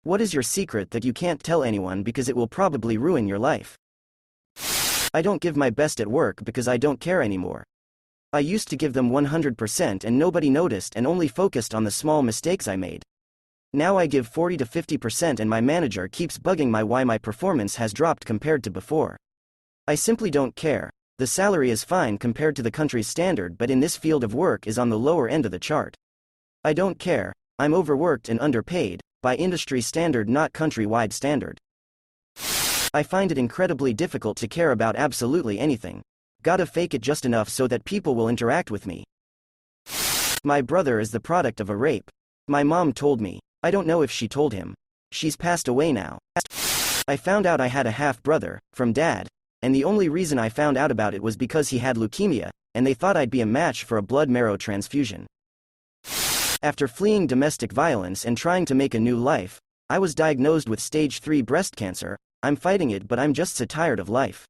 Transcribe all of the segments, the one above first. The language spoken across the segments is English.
What is your secret that you can't tell anyone because it will probably ruin your life? I don't give my best at work because I don't care anymore. I used to give them 100% and nobody noticed and only focused on the small mistakes I made. Now I give 40 to 50% and my manager keeps bugging me why my performance has dropped compared to before. I simply don't care. The salary is fine compared to the country's standard, but in this field of work is on the lower end of the chart. I don't care. I'm overworked and underpaid, by industry standard, not countrywide standard. I find it incredibly difficult to care about absolutely anything. Gotta fake it just enough so that people will interact with me. My brother is the product of a rape. My mom told me. I don't know if she told him. She's passed away now. I found out I had a half-brother, from dad, and the only reason I found out about it was because he had leukemia, and they thought I'd be a match for a blood marrow transfusion. After fleeing domestic violence and trying to make a new life, I was diagnosed with stage 3 breast cancer. I'm fighting it, but I'm just so tired of life.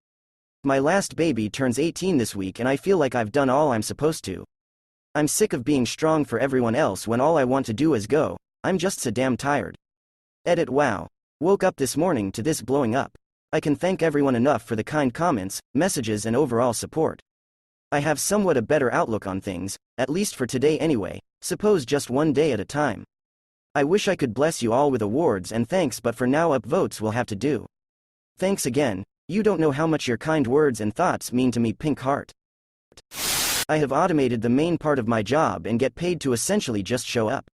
My last baby turns 18 this week and I feel like I've done all I'm supposed to. I'm sick of being strong for everyone else when all I want to do is go. I'm just so damn tired. Edit. Wow. Woke up this morning to this blowing up. I can thank everyone enough for the kind comments, messages and overall support. I have somewhat a better outlook on things, at least for today anyway, suppose just one day at a time. I wish I could bless you all with awards and thanks, but for now upvotes will have to do. Thanks again. You don't know how much your kind words and thoughts mean to me, pink heart. I have automated the main part of my job and get paid to essentially just show up.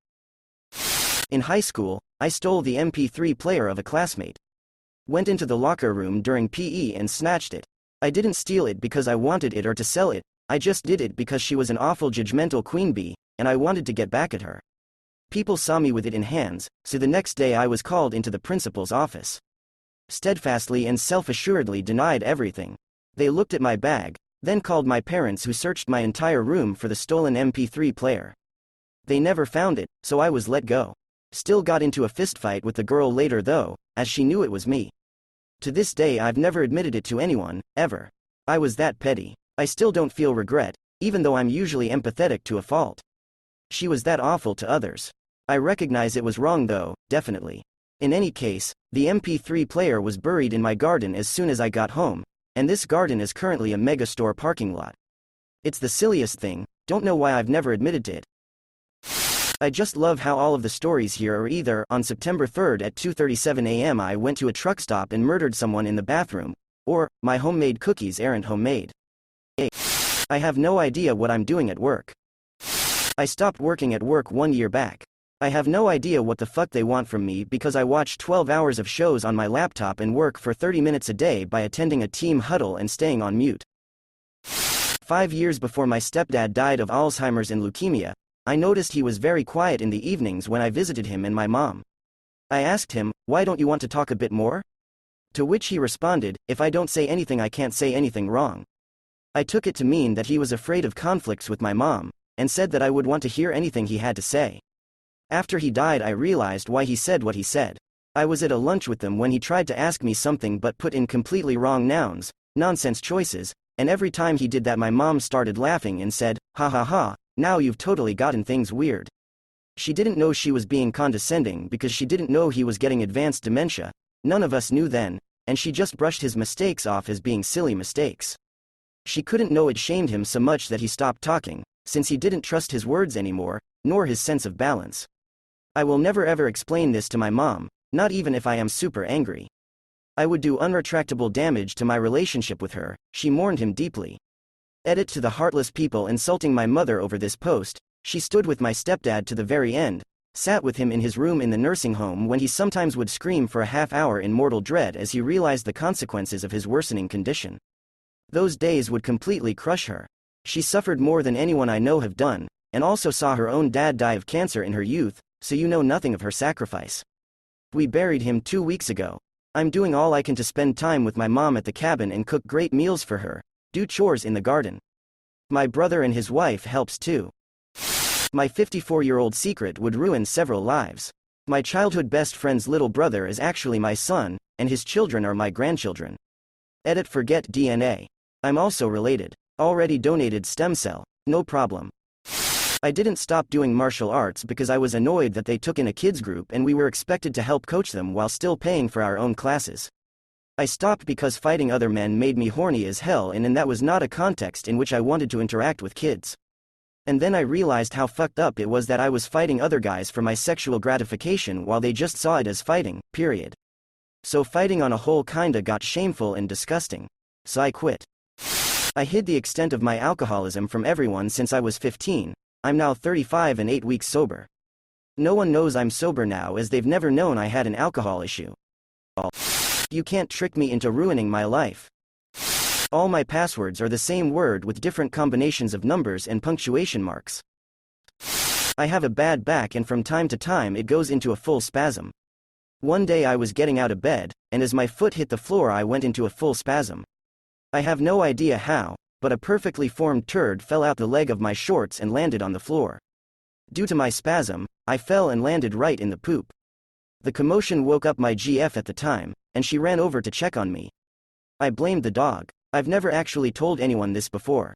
In high school, I stole the MP3 player of a classmate. Went into the locker room during PE and snatched it. I didn't steal it because I wanted it or to sell it, I just did it because she was an awful judgmental queen bee, and I wanted to get back at her. People saw me with it in hands, so the next day I was called into the principal's office. Steadfastly and self-assuredly denied everything. They looked at my bag, then called my parents, who searched my entire room for the stolen MP3 player. They never found it, so I was let go. Still got into a fistfight with the girl later though, as she knew it was me. To this day I've never admitted it to anyone, ever. I was that petty. I still don't feel regret, even though I'm usually empathetic to a fault. She was that awful to others. I recognize it was wrong though, definitely. In any case, the MP3 player was buried in my garden as soon as I got home, and this garden is currently a megastore parking lot. It's the silliest thing, don't know why I've never admitted to it. I just love how all of the stories here are either, on September 3rd at 2:37 a.m. I went to a truck stop and murdered someone in the bathroom, or, my homemade cookies aren't homemade. I have no idea what I'm doing at work. I stopped working at work 1 year back. I have no idea what the fuck they want from me because I watch 12 hours of shows on my laptop and work for 30 minutes a day by attending a team huddle and staying on mute. 5 years before my stepdad died of Alzheimer's and leukemia, I noticed he was very quiet in the evenings when I visited him and my mom. I asked him, "Why don't you want to talk a bit more?" To which he responded, "If I don't say anything I can't say anything wrong." I took it to mean that he was afraid of conflicts with my mom, and said that I would want to hear anything he had to say. After he died I realized why he said what he said. I was at a lunch with them when he tried to ask me something but put in completely wrong nouns, nonsense choices, and every time he did that my mom started laughing and said, "Ha ha ha, now you've totally gotten things weird." She didn't know she was being condescending because she didn't know he was getting advanced dementia, none of us knew then, and she just brushed his mistakes off as being silly mistakes. She couldn't know it shamed him so much that he stopped talking, since he didn't trust his words anymore, nor his sense of balance. I will never ever explain this to my mom, not even if I am super angry. I would do unretractable damage to my relationship with her, she mourned him deeply. Edit. To the heartless people insulting my mother over this post, she stood with my stepdad to the very end, sat with him in his room in the nursing home when he sometimes would scream for a half hour in mortal dread as he realized the consequences of his worsening condition. Those days would completely crush her. She suffered more than anyone I know have done, and also saw her own dad die of cancer in her youth, so you know nothing of her sacrifice. We buried him 2 weeks ago. I'm doing all I can to spend time with my mom at the cabin and cook great meals for her, do chores in the garden. My brother and his wife helps too. My 54-year-old secret would ruin several lives. My childhood best friend's little brother is actually my son, and his children are my grandchildren. Edit. Forget DNA. I'm also related. Already donated stem cell. No problem. I didn't stop doing martial arts because I was annoyed that they took in a kids group and we were expected to help coach them while still paying for our own classes. I stopped because fighting other men made me horny as hell, and that was not a context in which I wanted to interact with kids. And then I realized how fucked up it was that I was fighting other guys for my sexual gratification while they just saw it as fighting, period. So fighting on a whole kinda got shameful and disgusting. So I quit. I hid the extent of my alcoholism from everyone since I was 15. I'm now 35 and 8 weeks sober. No one knows I'm sober now, as they've never known I had an alcohol issue. You can't trick me into ruining my life. All my passwords are the same word with different combinations of numbers and punctuation marks. I have a bad back and from time to time it goes into a full spasm. One day I was getting out of bed, and as my foot hit the floor I went into a full spasm. I have no idea how, but a perfectly formed turd fell out the leg of my shorts and landed on the floor. Due to my spasm, I fell and landed right in the poop. The commotion woke up my GF at the time, and she ran over to check on me. I blamed the dog. I've never actually told anyone this before.